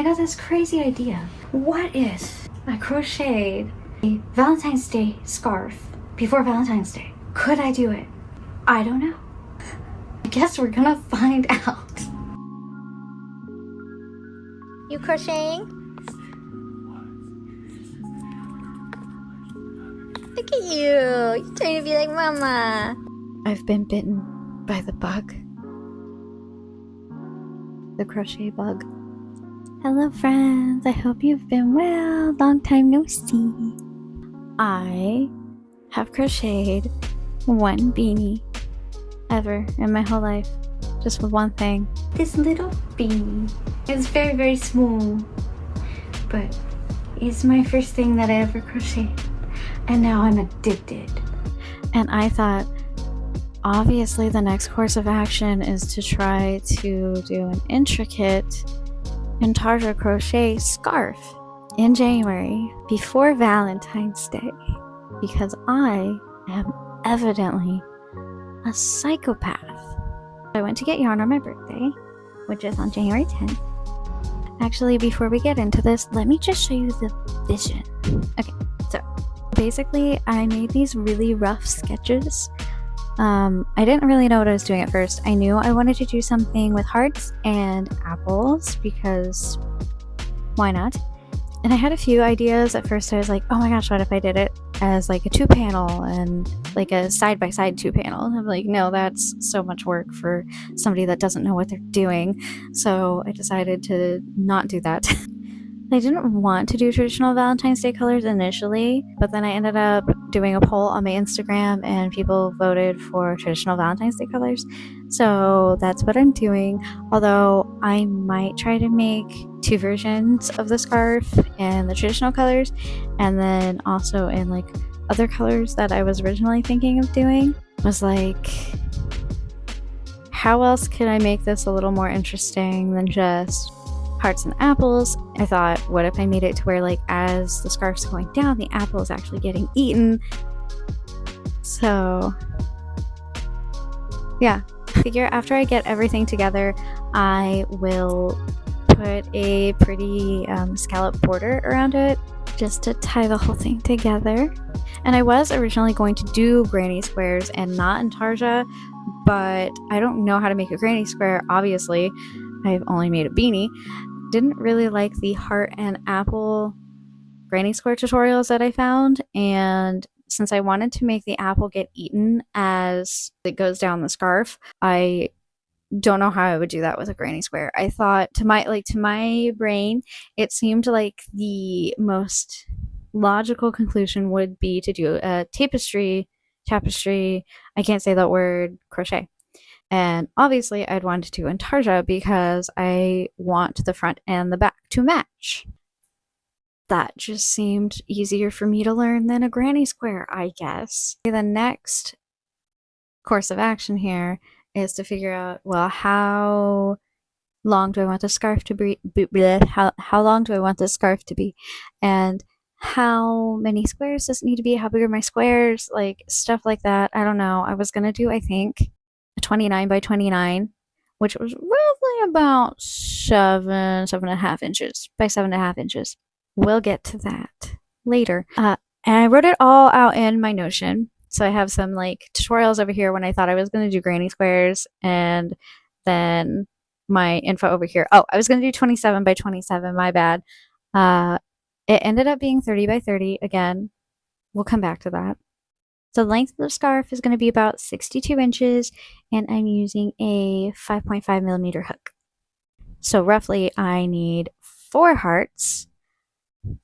got this crazy idea. What if I crocheted a Valentine's Day scarf before Valentine's Day? Could I do it? I don't know. I guess we're gonna find out. You crocheting? Look at you. You're trying to be like mama. I've been bitten by the bug. The crochet bug. Hello friends, I hope you've been well. Long time no see. I have crocheted one beanie ever in my whole life. Just with one thing. This little beanie. It's very, very small. But it's my first thing that I ever crocheted. And now I'm addicted. And I thought, obviously the next course of action is to try to do an intricate intarsia crochet scarf in January before Valentine's Day, because I am evidently a psychopath. I went to get yarn on my birthday, which is on January 10th. Actually, before we get into this, let me just show you the vision. Okay, so basically I made these really rough sketches. I didn't really know what I was doing at first. I knew I wanted to do something with hearts and apples because why not? And I had a few ideas. At first I was like, oh my gosh, what if I did it as like a 2-panel and like a side-by-side 2-panel? And I'm like, no, that's so much work for somebody that doesn't know what they're doing. So I decided to not do that. I didn't want to do traditional Valentine's Day colors initially, but then I ended up doing a poll on my Instagram and people voted for traditional Valentine's Day colors. So that's what I'm doing. Although I might try to make 2 versions of the scarf in the traditional colors and then also in like other colors that I was originally thinking of doing. I was like, how else can I make this a little more interesting than just hearts and apples? I thought, what if I made it to where like as the scarf's going down, the apple is actually getting eaten? So yeah, figure after I get everything together, I will put a pretty scallop border around it just to tie the whole thing together. And I was originally going to do granny squares and not intarsia, but I don't know how to make a granny square, obviously. I've only made a beanie. Didn't really like the heart and apple granny square tutorials that I found, and since I wanted to make the apple get eaten as it goes down the scarf, I don't know how I would do that with a granny square. I thought to my brain, it seemed like the most logical conclusion would be to do a tapestry, I can't say that word, crochet. And obviously I'd want to do intarsia because I want the front and the back to match. That just seemed easier for me to learn than a granny square, I guess. The next course of action here is to figure out, well, how long do I want the scarf to be? How long do I want the scarf to be? And how many squares does it need to be? How big are my squares? Like stuff like that. I don't know. I was gonna do, I think, a 29 by 29, which was roughly about 7.5 inches by 7.5 inches. We'll get to that later. And I wrote it all out in my Notion. So I have some like tutorials over here when I thought I was going to do granny squares, and then my info over here. Oh, I was going to do 27 by 27, my bad. It ended up being 30 by 30 again. We'll come back to that. The length of the scarf is going to be about 62 inches, and I'm using a 5.5 millimeter hook. So roughly I need 4 hearts,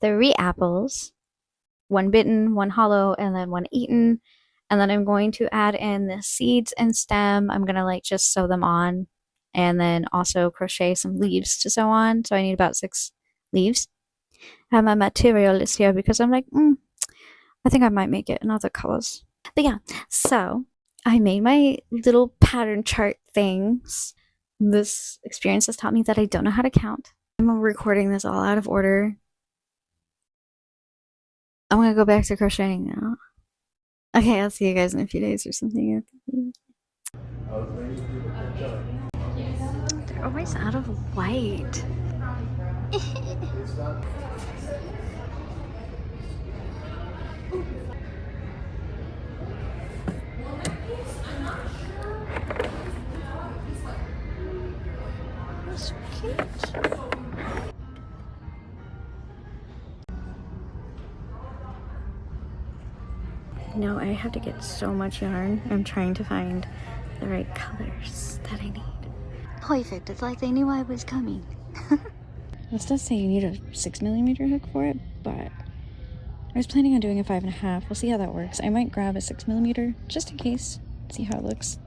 3 apples, 1 bitten, 1 hollow, and then 1 eaten. And then I'm going to add in the seeds and stem. I'm going to like just sew them on, and then also crochet some leaves to sew on. So I need about 6 leaves. I have my material list here because I'm like, I think I might make it in other colors. But yeah, so I made my little pattern chart things. This experience has taught me that I don't know how to count. I'm recording this all out of order. I'm gonna go back to crocheting now. Okay, I'll see you guys in a few days or something. They're always out of white. That's cute. No, I have to get so much yarn. I'm trying to find the right colors that I need. Perfect. It's like they knew I was coming. This does say you need a 6mm hook for it, but I was planning on doing a 5.5. We'll see how that works. I might grab a 6mm just in case. See how it looks.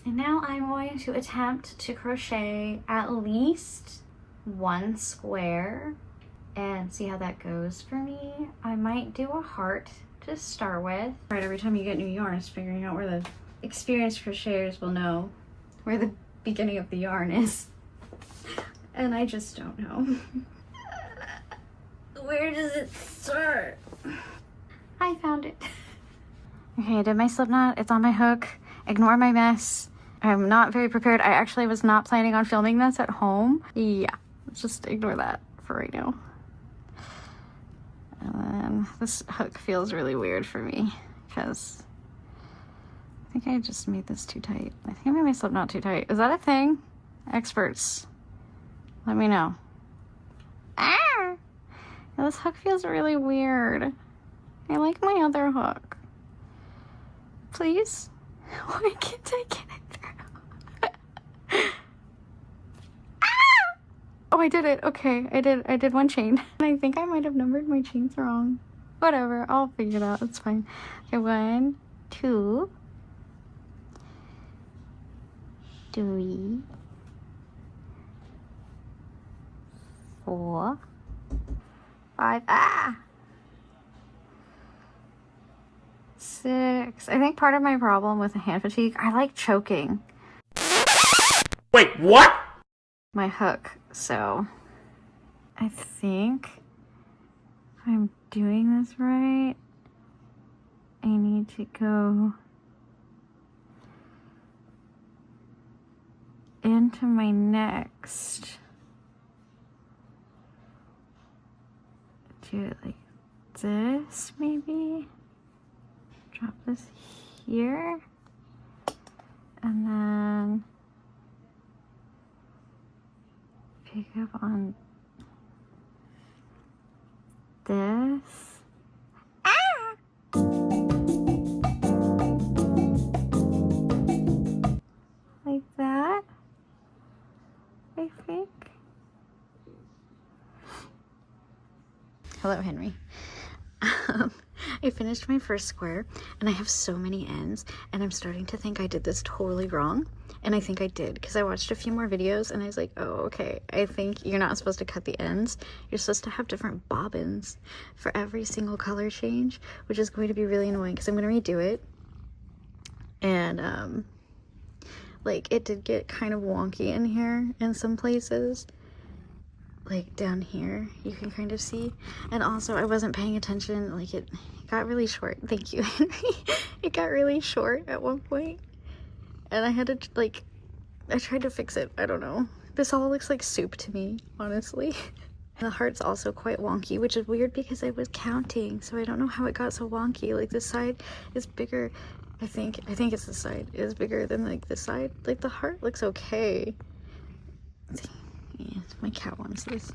And now I'm going to attempt to crochet at least one square and see how that goes for me. I might do a heart to start with. Right, every time you get new yarn, it's figuring out where the experienced crocheters will know where the beginning of the yarn is. And I just don't know. Where does it start? I found it. Okay, I did my slip knot. It's on my hook. Ignore my mess. I'm not very prepared. I actually was not planning on filming this at home. Yeah, just ignore that for right now. And then this hook feels really weird for me because I think I just made this too tight. I think I made my slip knot too tight. Is that a thing? Experts, let me know. Ah! Yeah, this hook feels really weird. I like my other hook. Please? Why can't I get it through? Ah! Oh, I did it. Okay, I did one chain. I think I might have numbered my chains wrong. Whatever, I'll figure it out. It's fine. Okay, 1, 2, 3, 4, 5. Ah! 6. I think part of my problem with the hand fatigue, I like choking. Wait, what? My hook, so I think if I'm doing this right, I need to go into my next. Do it like this, maybe. Drop this here, and then pick up on this. Ah! Like that, I think. Hello, Henry. I finished my first square and I have so many ends and I'm starting to think I did this totally wrong. And I think I did because I watched a few more videos and I was like, oh, okay, I think you're not supposed to cut the ends. You're supposed to have different bobbins for every single color change, which is going to be really annoying because I'm going to redo it. And like it did get kind of wonky in here in some places. Like down here you can kind of see, and also I wasn't paying attention, like it got really short. Thank you, Henry. It got really short at one point and I had to like, I tried to fix it. I don't know, this all looks like soup to me, honestly. The heart's also quite wonky, which is weird because I was counting, so I don't know how it got so wonky. Like this side is bigger, I think it's this side is bigger than like this side. Like the heart looks okay. Yeah, my cat wants this.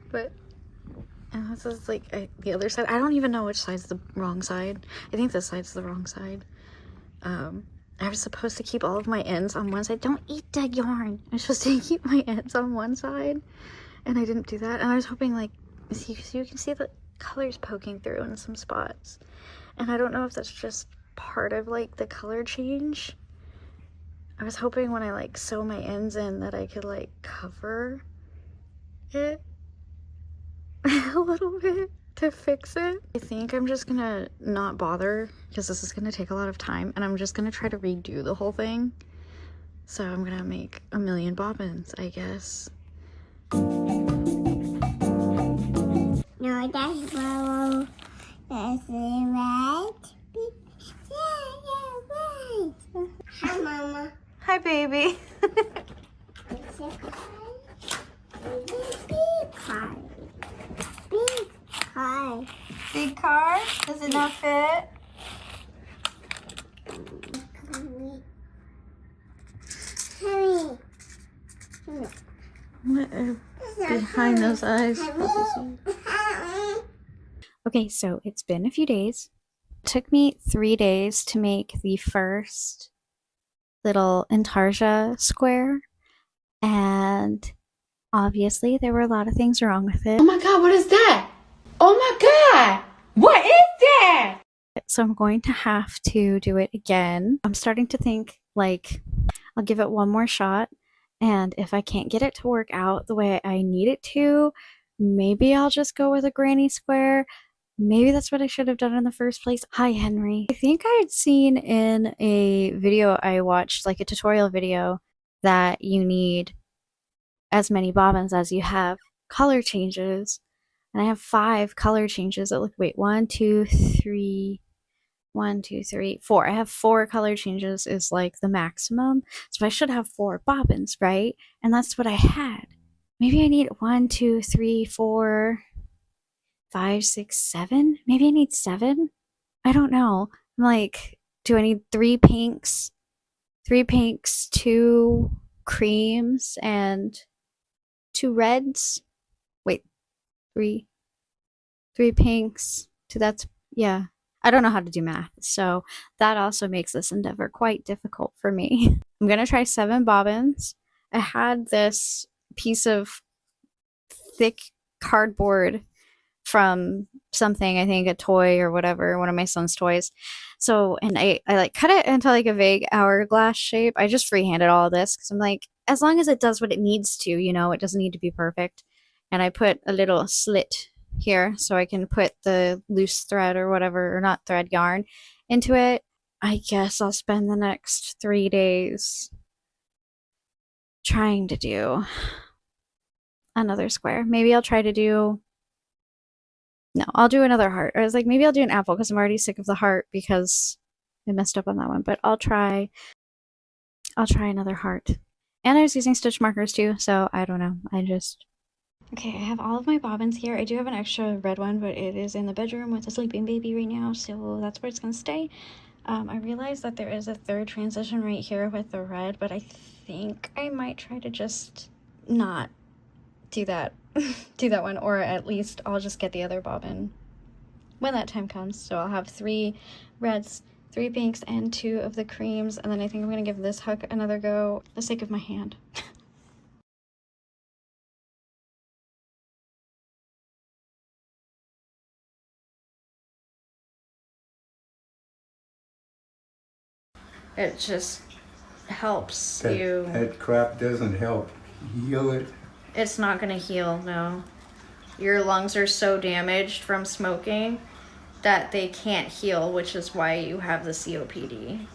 But this is like the other side. I don't even know which side's the wrong side. I think this side's the wrong side. I was supposed to keep all of my ends on one side. Don't eat the yarn. I'm supposed to keep my ends on one side, and I didn't do that. And I was hoping like, so you can see the colors poking through in some spots. And I don't know if that's just part of like the color change. I was hoping when I like sew my ends in that I could like cover it a little bit to fix it. I think I'm just gonna not bother because this is gonna take a lot of time, and I'm just gonna try to redo the whole thing. So I'm gonna make a million bobbins, I guess. No, that's right. That's right. Hi, baby. Big car? Does it not fit? What behind those eyes? Okay, so it's been a few days. It took me 3 days to make the first little intarsia square, and obviously there were a lot of things wrong with it. Oh my god, what is that? Oh my god! What is that? So I'm going to have to do it again. I'm starting to think like I'll give it one more shot, and if I can't get it to work out the way I need it to, maybe I'll just go with a granny square. Maybe that's what I should have done in the first place. Hi, Henry. I think I had seen in a video I watched, like a tutorial video, that you need as many bobbins as you have color changes. And I have 5 color changes. Wait, 1, 2, 3, 1, 2, 3, 4. I have 4 color changes is like the maximum. So I should have 4 bobbins, right? And that's what I had. Maybe I need 1, 2, 3, 4, 5, 6, 7. Maybe I need 7. I don't know. I'm like, do I need 3 pinks? 3 pinks, 2 creams, and 2 reds? Wait, 3 pinks. 2, that's, yeah. I don't know how to do math, so that also makes this endeavor quite difficult for me. I'm gonna try 7 bobbins. I had this piece of thick cardboard from something, I think a toy or whatever, one of my son's toys. So, and I like cut it into like a vague hourglass shape. I just freehanded all of this because I'm like, as long as it does what it needs to, you know, it doesn't need to be perfect. And I put a little slit here so I can put the loose thread or whatever, or not thread, yarn into it. I guess I'll spend the next 3 days trying to do another square. Maybe I'll try to do, no, I'll do another heart. I was like, maybe I'll do an apple because I'm already sick of the heart because I messed up on that one. But I'll try another heart. And I was using stitch markers too, so I don't know. Okay, I have all of my bobbins here. I do have an extra red one, but it is in the bedroom with a sleeping baby right now, so that's where it's gonna stay. I realized that there is a 3rd transition right here with the red, but I think I might try to just not do that one, or at least I'll just get the other bobbin when that time comes. So I'll have 3 reds, 3 pinks, and 2 of the creams, and then I think I'm gonna give this hook another go for the sake of my hand. It just helps That crap doesn't help heal it. It's not gonna heal, no. Your lungs are so damaged from smoking that they can't heal, which is why you have the COPD.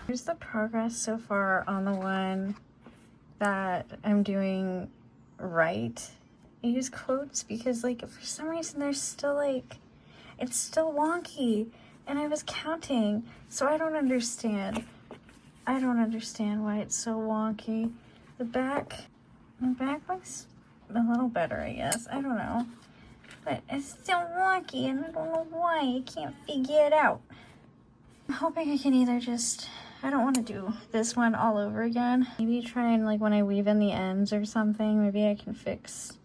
Here's the progress so far on the one that I'm doing right. I use quotes because, like, for some reason there's still, like, it's still wonky. And I was counting, so I don't understand. I don't understand why it's so wonky. The back looks a little better, I guess. I don't know. But it's still wonky, and I don't know why. I can't figure it out. I'm hoping I can either just, I don't want to do this one all over again. Maybe try and, like, when I weave in the ends or something, maybe I can fix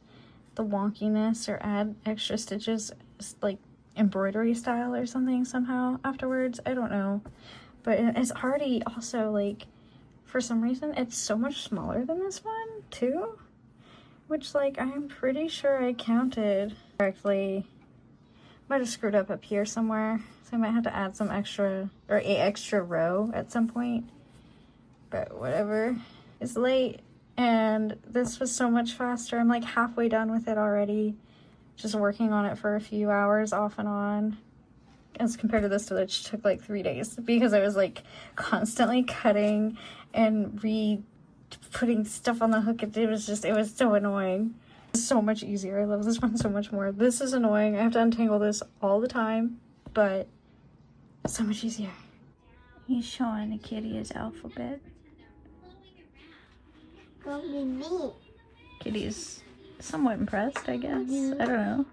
the wonkiness or add extra stitches, like, embroidery style or something somehow afterwards. I don't know, but it's already also, like, for some reason it's so much smaller than this one too, which, like, I'm pretty sure I counted correctly. Might have screwed up here somewhere, so I might have to add some extra, or a extra row at some point, but whatever. It's late and this was so much faster. I'm like halfway done with it already, just working on it for a few hours off and on, as compared to this which took like 3 days because I was like constantly cutting and putting stuff on the hook. It was so annoying. It's so much easier. I love this one so much more. This is annoying. I have to untangle this all the time, but so much easier. He's showing the kitty his alphabet. What do you mean? Kitty's somewhat impressed, I guess. I don't know.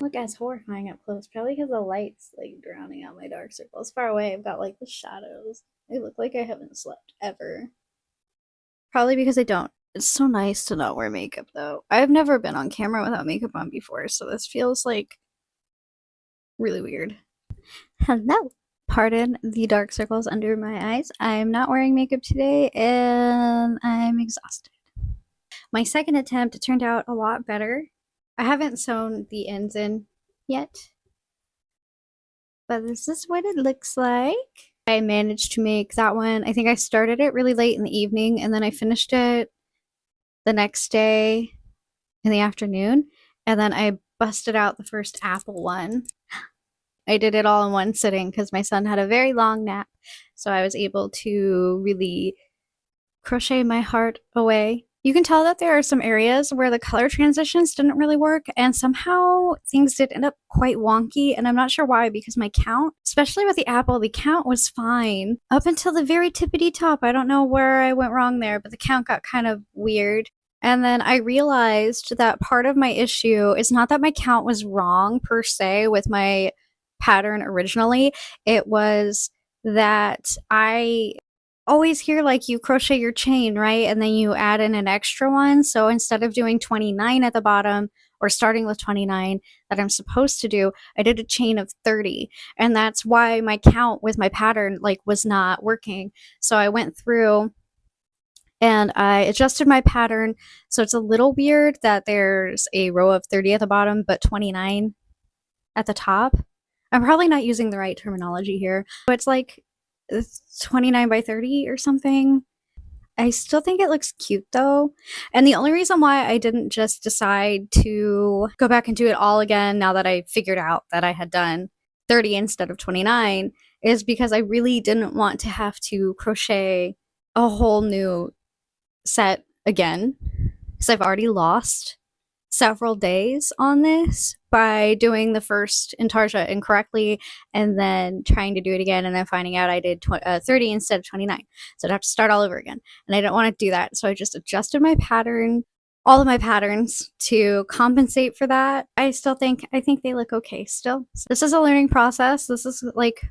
Look, as horrifying up close. Probably because the light's like drowning out my dark circles. Far away, I've got like the shadows. I look like I haven't slept ever. Probably because I don't. It's so nice to not wear makeup though. I've never been on camera without makeup on before, so this feels like really weird. Hello. Pardon the dark circles under my eyes. I'm not wearing makeup today and I'm exhausted. My second attempt turned out a lot better. I haven't sewn the ends in yet, but this is what it looks like. I managed to make that one. I think I started it really late in the evening and then I finished it the next day in the afternoon, and then I busted out the first apple one. I did it all in one sitting because my son had a very long nap, so I was able to really crochet my heart away. You can tell that there are some areas where the color transitions didn't really work, and somehow things did end up quite wonky, and I'm not sure why, because my count, especially with the apple, the count was fine up until the very tippity top. I don't know where I went wrong there, but the count got kind of weird. And then I realized that part of my issue is not that my count was wrong per se with my pattern originally. It was that I always hear like you crochet your chain, right? And then you add in an extra one. So instead of doing 29 at the bottom or starting with 29 that I'm supposed to do, I did a chain of 30. And that's why my count with my pattern like was not working. So I went through and I adjusted my pattern. So it's a little weird that there's a row of 30 at the bottom, but 29 at the top. I'm probably not using the right terminology here, but it's like 29 by 30 or something. I still think it looks cute though. And the only reason why I didn't just decide to go back and do it all again now that I figured out that I had done 30 instead of 29 is because I really didn't want to have to crochet a whole new set again, because I've already lost several days on this by doing the first intarsia incorrectly and then trying to do it again and then finding out I did 30 instead of 29. So I'd have to start all over again. And I didn't want to do that. So I just adjusted my pattern, all of my patterns to compensate for that. I think they look okay still. So this is a learning process. This is like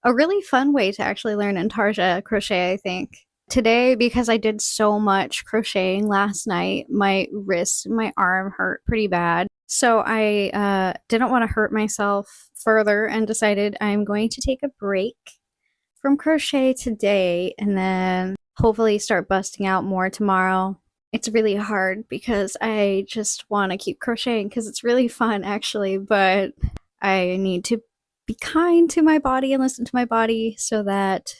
a really fun way to actually learn intarsia crochet, I think. Today, because I did so much crocheting last night, my wrist, my arm hurt pretty bad. So I didn't want to hurt myself further and decided I'm going to take a break from crochet today and then hopefully start busting out more tomorrow. It's really hard because I just want to keep crocheting because it's really fun actually, but I need to be kind to my body and listen to my body so that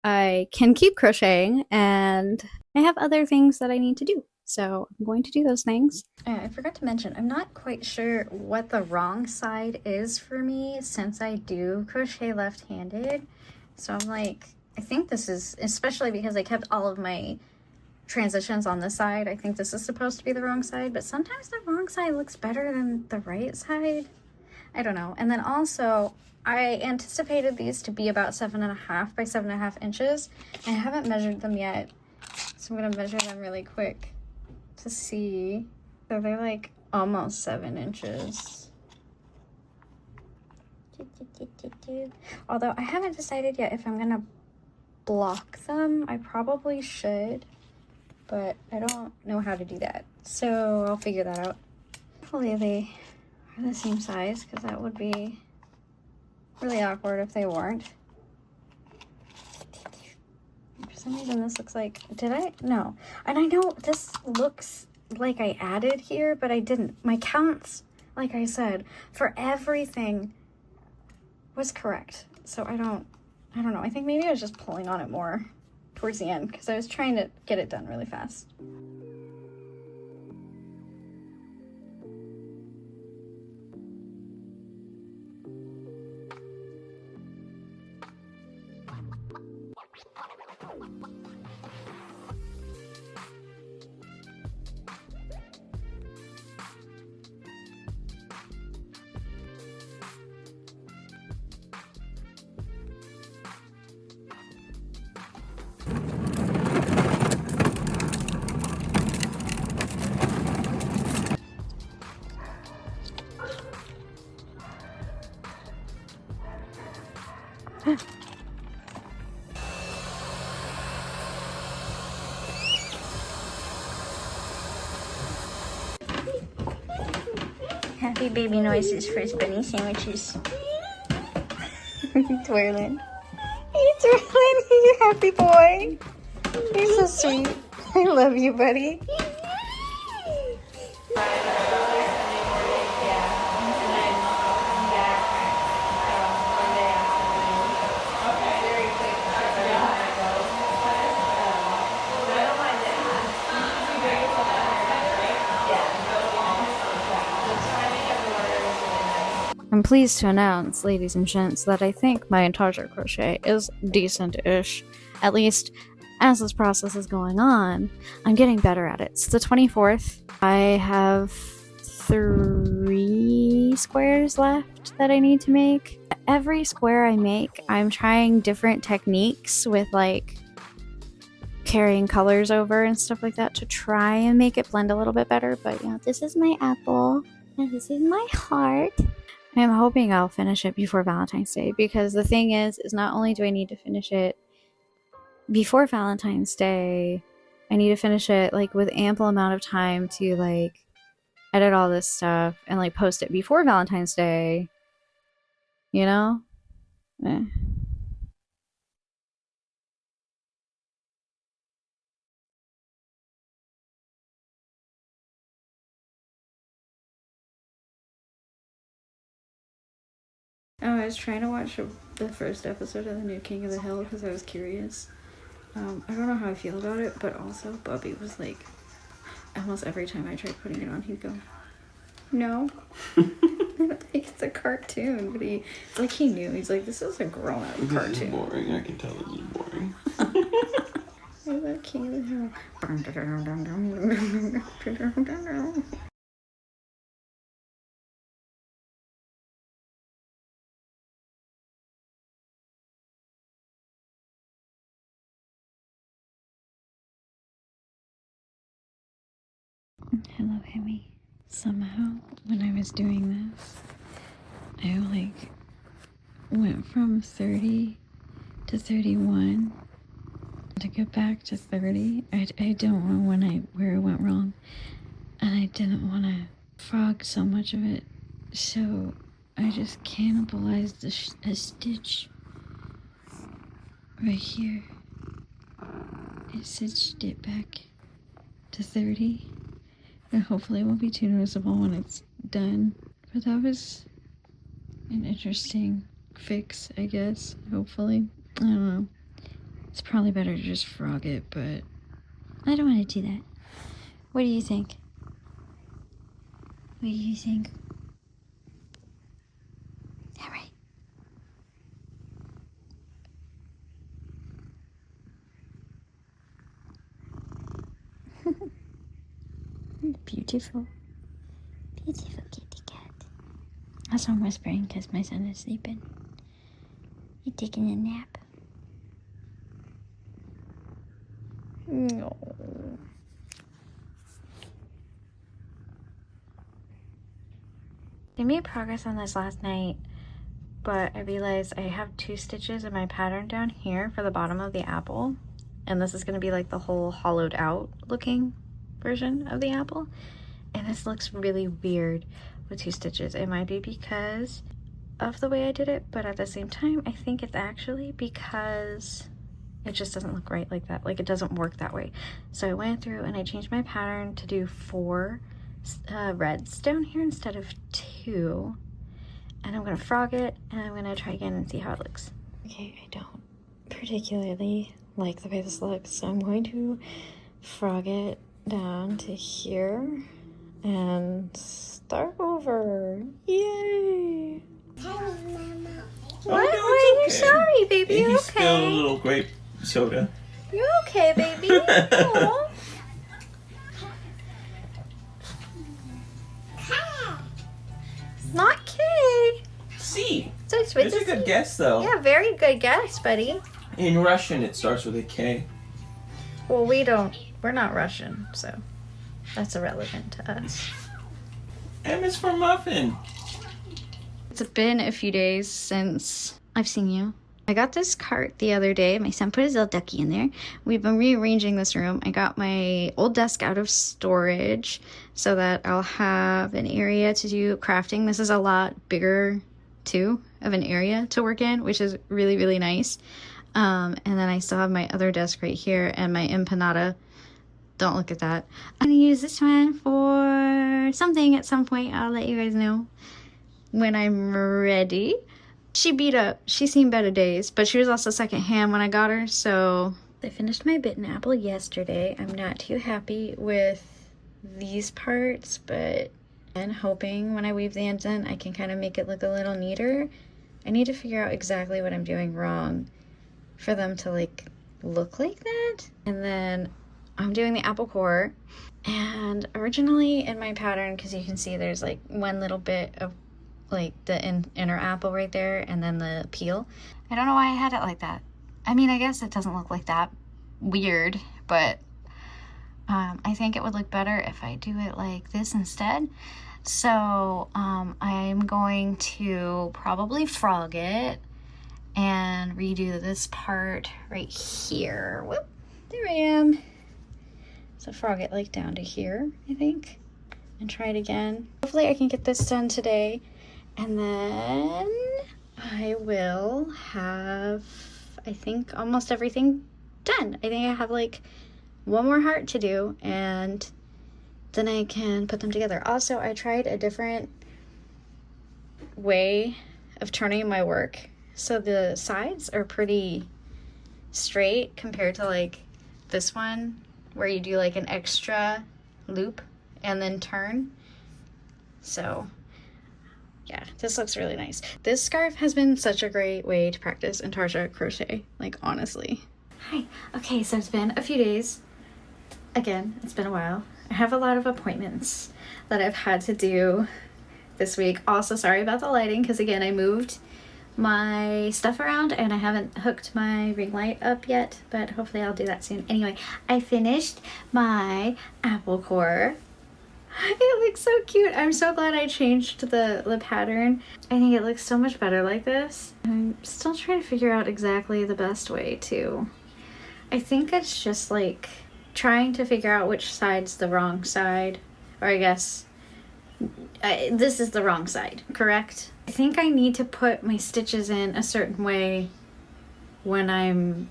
I can keep crocheting, and I have other things that I need to do. So I'm going to do those things. I forgot to mention, I'm not quite sure what the wrong side is for me since I do crochet left-handed. So I'm like, I think this is, especially because I kept all of my transitions on this side, I think this is supposed to be the wrong side, but sometimes the wrong side looks better than the right side. I don't know. And then also, I anticipated these to be about 7.5 by 7.5 inches. I haven't measured them yet, so I'm gonna measure them really quick to see. So they're like almost 7 inches. Although I haven't decided yet if I'm gonna block them. I probably should, but I don't know how to do that. So I'll figure that out. Hopefully they are the same size, because that would be really awkward if they weren't. For some reason this looks like, no. And I know this looks like I added here, but I didn't. My counts, like I said, for everything was correct. So I don't know. I think maybe I was just pulling on it more towards the end because I was trying to get it done really fast. Happy baby noises for his bunny sandwiches. Twirling. Hey, Twirling, you happy boy. You're so sweet. I love you, buddy. I'm pleased to announce, ladies and gents, that I think my intarsia crochet is decent-ish. At least, as this process is going on, I'm getting better at it. It's the 24th. I have 3 squares left that I need to make. Every square I make, I'm trying different techniques with, like, carrying colors over and stuff like that to try and make it blend a little bit better. But, you know, this is my apple, and this is my heart. I'm hoping I'll finish it before Valentine's Day, because the thing is not only do I need to finish it before Valentine's Day, I need to finish it like with ample amount of time to like edit all this stuff and like post it before Valentine's Day, you know? Eh. Oh, I was trying to watch the first episode of the new King of the Hill because I was curious. I don't know how I feel about it, but also Bubby was like, almost every time I tried putting it on, he'd go, no. I don't think it's a cartoon, but it's like he knew. He's like, this is a grown-up cartoon. This is boring. I can tell this is boring. I love King of the Hill. Hello, Hemi. Somehow, when I was doing this, I like went from 30 to 31 to get back to 30. I don't know where it went wrong, and I didn't want to frog so much of it, so I just cannibalized a stitch right here. I stitched it back to 30. And hopefully it won't be too noticeable when it's done. But that was an interesting fix, I guess. Hopefully. I don't know. It's probably better to just frog it, but I don't want to do that. What do you think? What do you think? All right. Beautiful. Beautiful kitty cat. Also, I'm whispering because my son is sleeping. He's taking a nap. No. I made progress on this last night, but I realized I have 2 stitches in my pattern down here for the bottom of the apple. And this is going to be like the whole hollowed out looking version of the apple, and this looks really weird with 2 stitches. It might be because of the way I did it, but at the same time I think it's actually because it just doesn't look right like that. Like, it doesn't work that way. So I went through and I changed my pattern to do 4 reds down here instead of 2, and I'm gonna frog it and I'm gonna try again and see how it looks. Okay, I don't particularly like the way this looks, so I'm going to frog it down to here and start over. Yay! What? Oh, no, You're sorry, baby. He's You spilled a okay? little grape soda. You okay, baby? Aw. Not K. C. So it's That's a good guess, though. Yeah, very good guess, buddy. In Russian, it starts with a K. Well, we're not Russian, so that's irrelevant to us. M is for muffin. It's been a few days since I've seen you. I got this cart the other day. My son put his little ducky in there. We've been rearranging this room. I got my old desk out of storage so that I'll have an area to do crafting. This is a lot bigger too of an area to work in, which is really, really nice. And then I still have my other desk right here and my empanada. Don't look at that. I'm gonna use this one for something at some point. I'll let you guys know when I'm ready. She's seen better days, but she was also secondhand when I got her, so. I finished my bitten apple yesterday. I'm not too happy with these parts, but I'm hoping when I weave the ends in, I can kind of make it look a little neater. I need to figure out exactly what I'm doing wrong for them to like look like that. And then I'm doing the apple core, and originally in my pattern, because you can see there's like one little bit of like the inner apple right there and then the peel. I don't know why I had it like that. I mean, I guess it doesn't look like that weird, but I think it would look better if I do it like this instead. So I'm going to probably frog it and redo this part right here. Whoop, there I am. So frog it like down to here, I think, and try it again. Hopefully I can get this done today. And then I will have, I think, almost everything done. I think I have like one more heart to do, and then I can put them together. Also, I tried a different way of turning my work. So the sides are pretty straight compared to like this one, where you do like an extra loop and then turn. So yeah, this looks really nice. This scarf has been such a great way to practice intarsia crochet, like honestly. Hi, okay, so it's been a few days. Again, it's been a while. I have a lot of appointments that I've had to do this week. Also, sorry about the lighting, because again, I moved my stuff around and I haven't hooked my ring light up yet, but hopefully I'll do that soon. Anyway, I finished my apple core. It looks so cute. I'm so glad I changed the pattern. I think it looks so much better like this. I'm still trying to figure out exactly the best way to. I think it's just like trying to figure out which side's the wrong side. Or I guess this is the wrong side, correct? I think I need to put my stitches in a certain way when I'm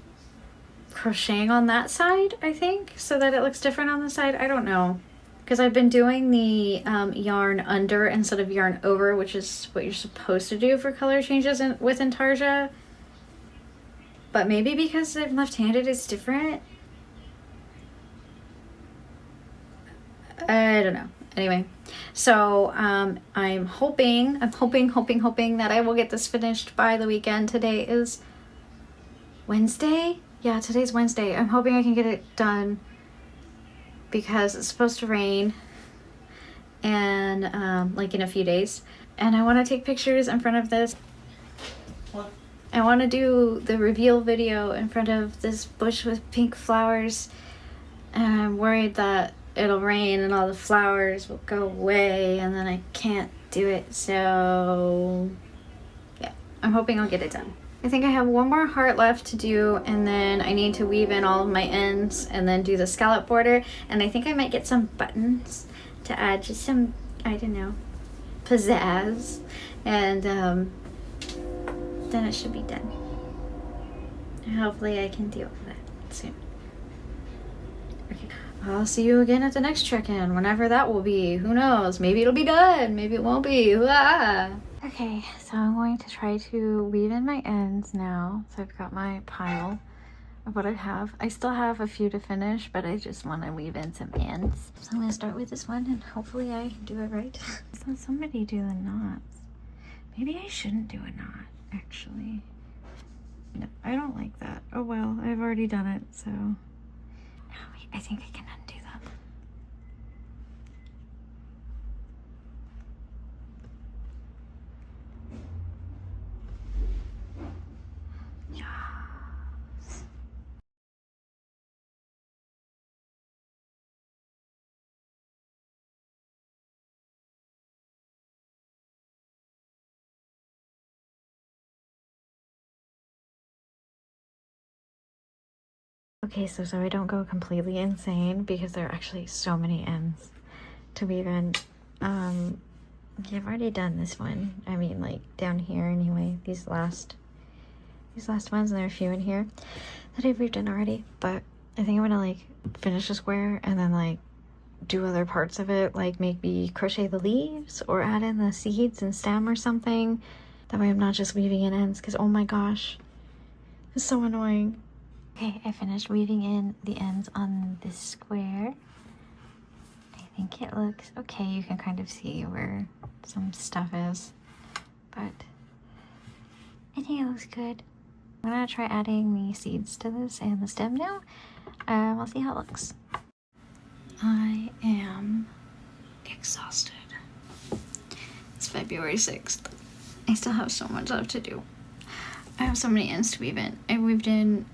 crocheting on that side, I think, so that it looks different on the side. I don't know. Because I've been doing the yarn under instead of yarn over, which is what you're supposed to do for color changes with intarsia. But maybe because I'm left-handed, it's different. I don't know. Anyway, so I'm hoping that I will get this finished by the weekend. Today is Wednesday? Yeah, today's Wednesday. I'm hoping I can get it done, because it's supposed to rain and like in a few days, and I want to take pictures in front of this. What? I want to do the reveal video in front of this bush with pink flowers, and I'm worried that it'll rain and all the flowers will go away and then I can't do it. So yeah, I'm hoping I'll get it done. I think I have one more heart left to do, and then I need to weave in all of my ends and then do the scallop border. And I think I might get some buttons to add just some, I don't know, pizzazz. And then it should be done. And hopefully I can deal with that soon. Okay, I'll see you again at the next check-in, whenever that will be. Who knows? Maybe it'll be done. Maybe it won't be. Ah. Okay, so I'm going to try to weave in my ends now. So I've got my pile of what I have. I still have a few to finish, but I just want to weave in some ends. So I'm going to start with this one, and hopefully I do it right. So somebody do the knots. Maybe I shouldn't do a knot, actually. No, I don't like that. Oh well, I've already done it, so. Oh, wait, I think I can undo Okay, so I don't go completely insane because there are actually so many ends to weave in. I've already done this one. I mean, like down here anyway. These last ones, and there are a few in here that I've weaved in already. But I think I'm gonna like finish a square and then like do other parts of it, like maybe crochet the leaves or add in the seeds and stem or something. That way I'm not just weaving in ends, because oh my gosh, it's so annoying. Okay, I finished weaving in the ends on this square. I think it looks okay. You can kind of see where some stuff is, but I think it looks good. I'm gonna try adding the seeds to this and the stem now. We'll see how it looks. I am exhausted. It's February 6th. I still have so much left to do. I have so many ends to weave in. I weaved in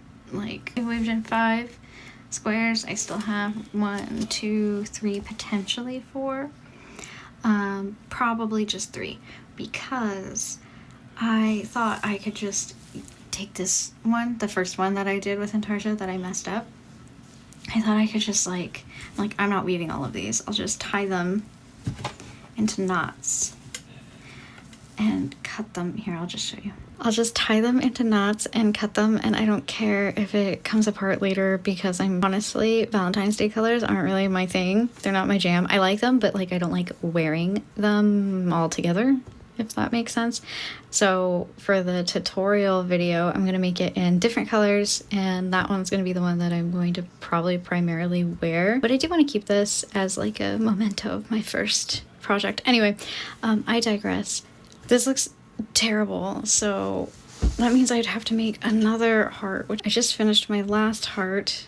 5 squares. I still have 1, 2, 3, potentially 4. Probably just 3, because I thought I could just take this one, the first one that I did with intarsia that I messed up. I thought I could just like I'm not weaving all of these. I'll just tie them into knots and cut them. Here, I'll just show you. I'll just tie them into knots and cut them, and I don't care if it comes apart later, because honestly, Valentine's Day colors aren't really my thing. They're not my jam. I like them, but like I don't like wearing them all together, if that makes sense. So for the tutorial video, I'm gonna make it in different colors, and that one's gonna be the one that I'm going to probably primarily wear. But I do want to keep this as like a memento of my first project. Anyway, I digress. This looks terrible, so that means I'd have to make another heart, which I just finished my last heart,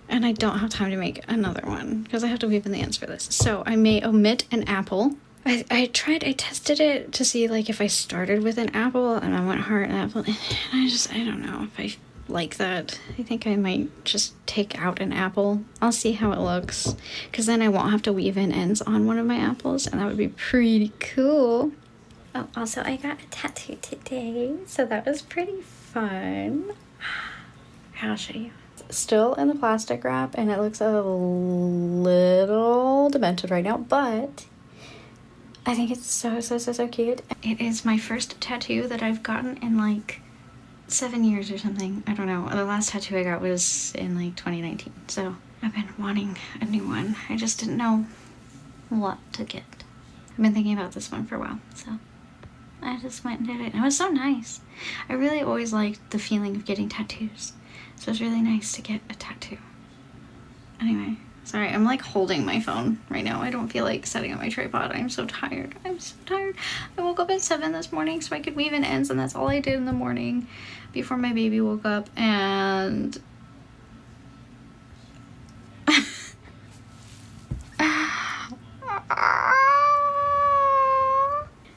and I don't have time to make another one because I have to weave in the ends for this. So I may omit an apple. I tested it to see like if I started with an apple and I went heart and apple, and I don't know if I like that. I think I might just take out an apple. I'll see how it looks, because then I won't have to weave in ends on one of my apples, and that would be pretty cool. Oh, also I got a tattoo today, so that was pretty fun. I'll show you. It's still in the plastic wrap, and it looks a little demented right now, but I think it's so cute. It is my first tattoo that I've gotten in like 7 years or something. I don't know. The last tattoo I got was in like 2019, so I've been wanting a new one. I just didn't know what to get. I've been thinking about this one for a while, so I just went and did it. And it was so nice. I really always liked the feeling of getting tattoos, so it was really nice to get a tattoo. Anyway, sorry, I'm like holding my phone right now. I don't feel like setting up my tripod. I'm so tired. I'm so tired. I woke up at 7 this morning so I could weave in ends, and that's all I did in the morning before my baby woke up. And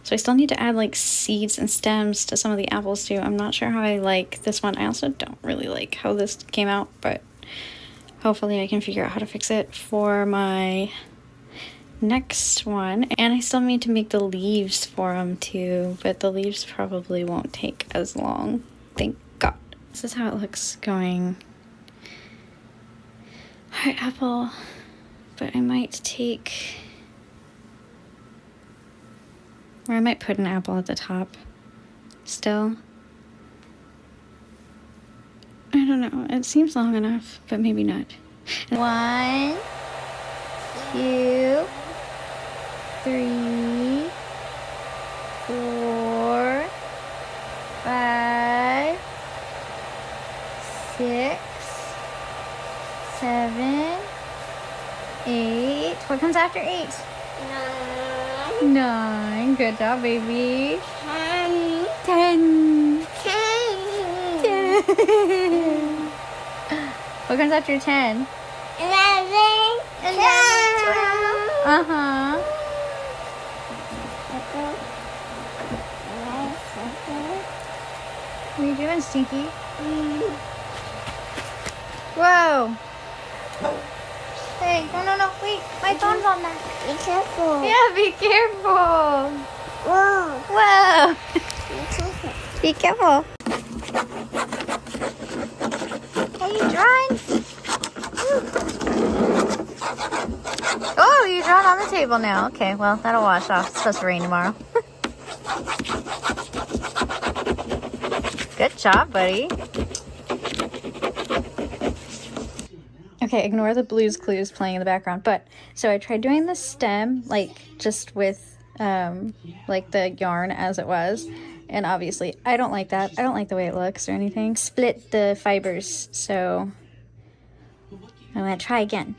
so I still need to add like seeds and stems to some of the apples too. I'm not sure how I like this one. I also don't really like how this came out, but hopefully I can figure out how to fix it for my next one. And I still need to make the leaves for them too, but the leaves probably won't take as long. Thank God. This is how it looks going. Heart apple, but I might take, or I might put an apple at the top still. I don't know. It seems long enough, but maybe not. 1, 2, 3, 4, 5, 6, 7, 8. What comes after 8? 9. Good job, baby. 10. 10. What comes after 10? 11. 12. Uh-huh. What are you doing, Stinky? Whoa. Hey, no, wait. My phone's on that. Be careful. Yeah, be careful. Whoa. Be careful. Are you drawing? not on the table now. Okay, well, that'll wash off. It's supposed to rain tomorrow. Good job, buddy. Okay, ignore the Blue's Clues playing in the background. But, so I tried doing the stem, like, just with, like, the yarn as it was. And obviously, I don't like that. I don't like the way it looks or anything. Split the fibers, so I'm gonna try again.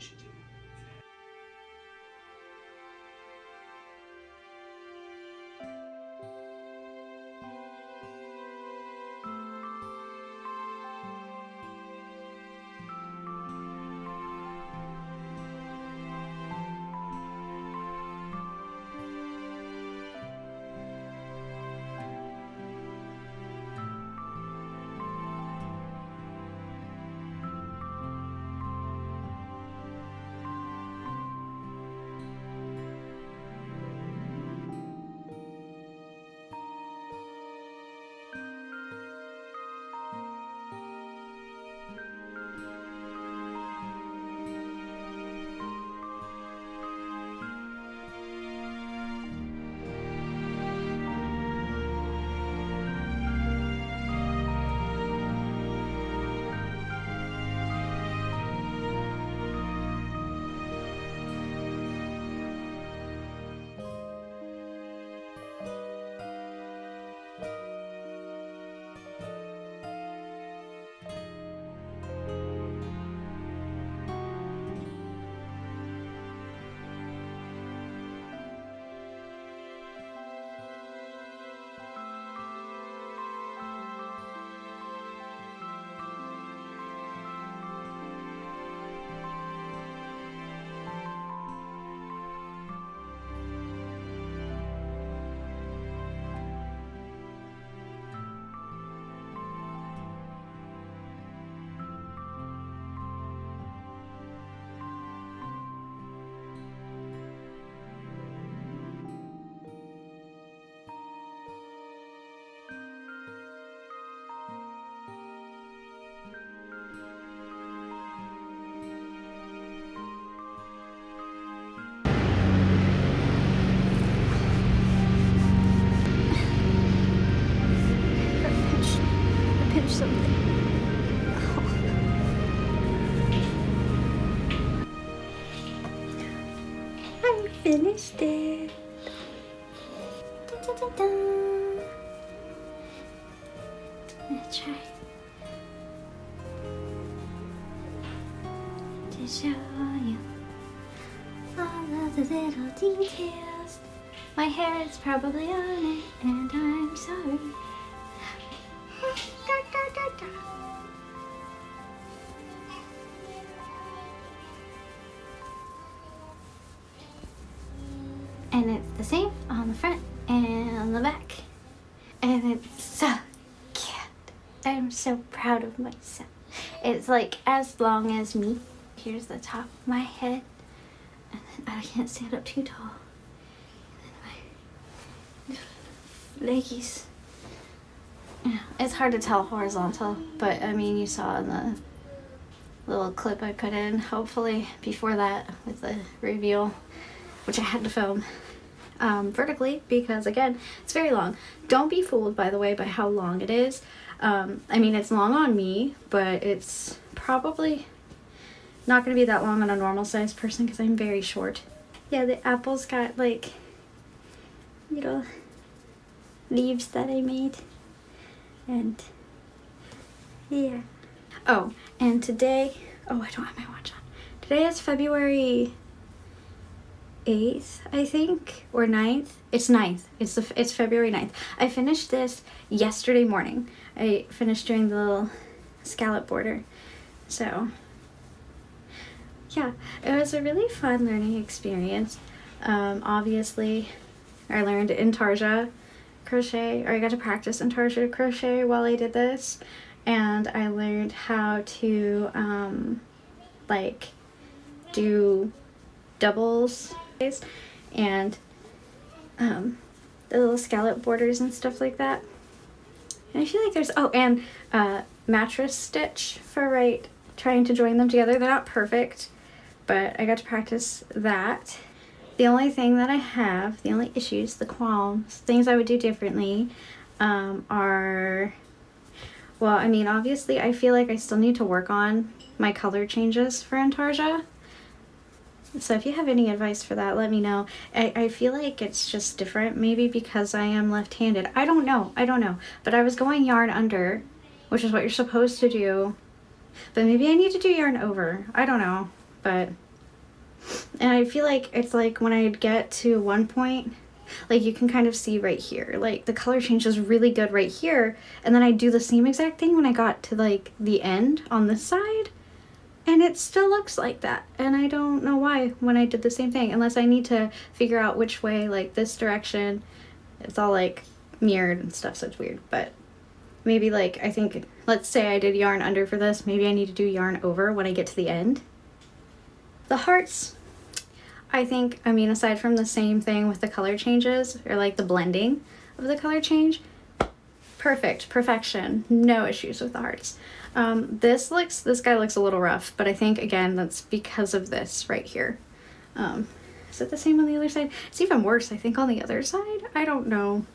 Finished it. Dun, dun, dun, dun. I'm gonna try to show you all of the little details. My hair is probably on it, and I'm sorry. Da, da, da, da. And it's the same on the front and on the back. And it's so cute. I'm so proud of myself. It's like as long as me. Here's the top of my head. And then I can't stand up too tall. And then my leggies. Yeah, it's hard to tell horizontal, but I mean, you saw in the little clip I put in, hopefully before that with the reveal, which I had to film vertically because again, it's very long. Don't be fooled, by the way, by how long it is. I mean, it's long on me, but it's probably not going to be that long on a normal sized person because I'm very short. Yeah, the apple's got like little leaves that I made. And yeah. Oh, and today, oh, I don't have my watch on. Today is February 8th, I think, or 9th. It's 9th. It's February 9th. I finished this yesterday morning. I finished doing the little scallop border. So, yeah, it was a really fun learning experience. Obviously, I learned intarsia crochet, or I got to practice intarsia crochet while I did this. And I learned how to, like, do doubles and the little scallop borders and stuff like that. And I feel like there's, oh, and mattress stitch for trying to join them together. They're not perfect, but I got to practice that. The only thing that I have, the only issues, the qualms, things I would do differently are, well, I mean, obviously I feel like I still need to work on my color changes for intarsia. So if you have any advice for that, let me know. I feel like it's just different, maybe because I am left-handed. I don't know. But I was going yarn under, which is what you're supposed to do. But maybe I need to do yarn over. I don't know. But, and I feel like it's like when I get to one point, like you can kind of see right here, like the color change is really good right here. And then I do the same exact thing when I got to like the end on this side. And it still looks like that. And I don't know why when I did the same thing, unless I need to figure out which way, like this direction, it's all like mirrored and stuff, so it's weird. But maybe like, I think, let's say I did yarn under for this, maybe I need to do yarn over when I get to the end. The hearts, I think, I mean, aside from the same thing with the color changes, or like the blending of the color change, perfection, no issues with the hearts. This guy looks a little rough, but I think again that's because of this right here. Is it the same on the other side? It's even worse, I think, on the other side. I don't know.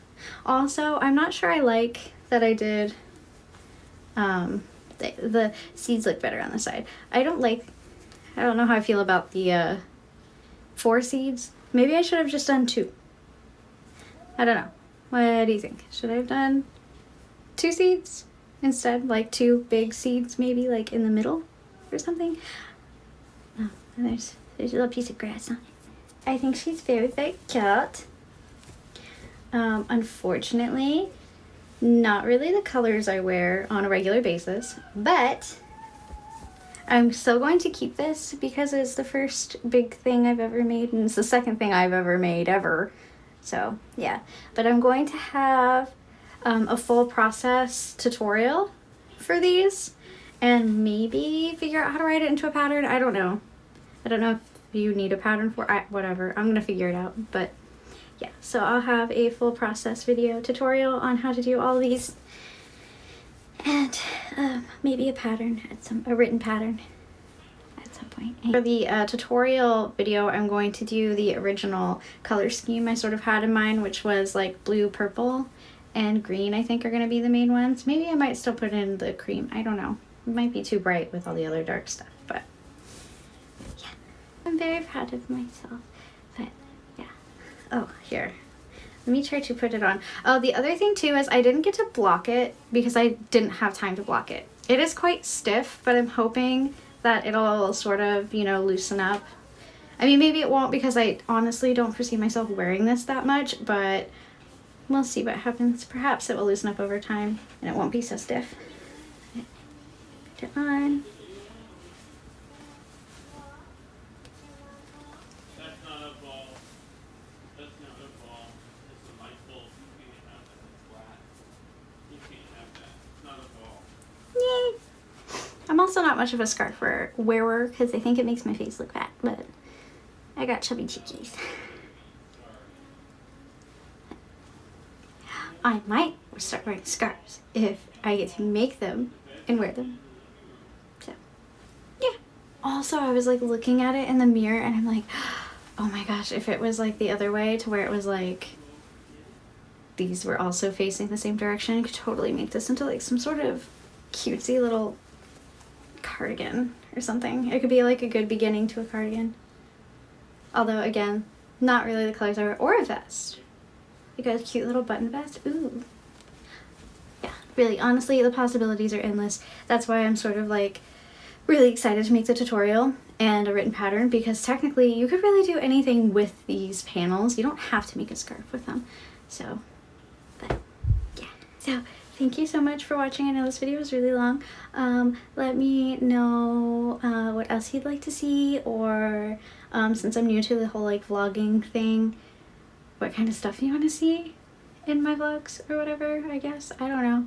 Also, I'm not sure I like that I did the seeds look better on the side. I don't know how I feel about the 4 seeds. Maybe I should have just done 2. I don't know. What do you think? Should I have done 2 seeds instead? Like 2 big seeds maybe, like in the middle or something? Oh, and there's a little piece of grass on it. I think she's very, very cute. Unfortunately, not really the colors I wear on a regular basis, but I'm still going to keep this because it's the first big thing I've ever made, and it's the second thing I've ever made ever. So yeah, but I'm going to have a full process tutorial for these and maybe figure out how to write it into a pattern. I don't know if you need a pattern for whatever. I'm gonna figure it out. But yeah, so I'll have a full process video tutorial on how to do all these, and maybe a written pattern at some point. For the tutorial video, I'm going to do the original color scheme I sort of had in mind, which was like blue, purple, and green, I think, are going to be the main ones. Maybe I might still put in the cream. I don't know. It might be too bright with all the other dark stuff, but yeah. I'm very proud of myself, but yeah. Oh, here. Let me try to put it on. Oh, the other thing too is I didn't get to block it because I didn't have time to block it. It is quite stiff, but I'm hoping that it'll sort of, you know, loosen up. I mean, maybe it won't because I honestly don't foresee myself wearing this that much, but we'll see what happens. Perhaps it will loosen up over time and it won't be so stiff. Put it on. That's not a ball. That's not a ball. It's a light bulb. You can't have that. It's flat. You can't have that. It's not a ball. Yay! I'm also not much of a scarf wearer because I think it makes my face look fat, but I got chubby cheekies. I might start wearing scarves if I get to make them and wear them. So, yeah. Also, I was like looking at it in the mirror and I'm like, oh my gosh, if it was like the other way to where it was like these were also facing the same direction, I could totally make this into like some sort of cutesy little cardigan or something. It could be like a good beginning to a cardigan. Although, again, not really the colors I wear. Or a vest. Like a cute little button vest. Ooh. Yeah, really, honestly, the possibilities are endless. That's why I'm sort of like really excited to make the tutorial and a written pattern, because technically you could really do anything with these panels. You don't have to make a scarf with them. So, but yeah. So, thank you so much for watching. I know this video was really long. Let me know what else you'd like to see, or since I'm new to the whole like vlogging thing, what kind of stuff you want to see in my vlogs or whatever, I guess. I don't know.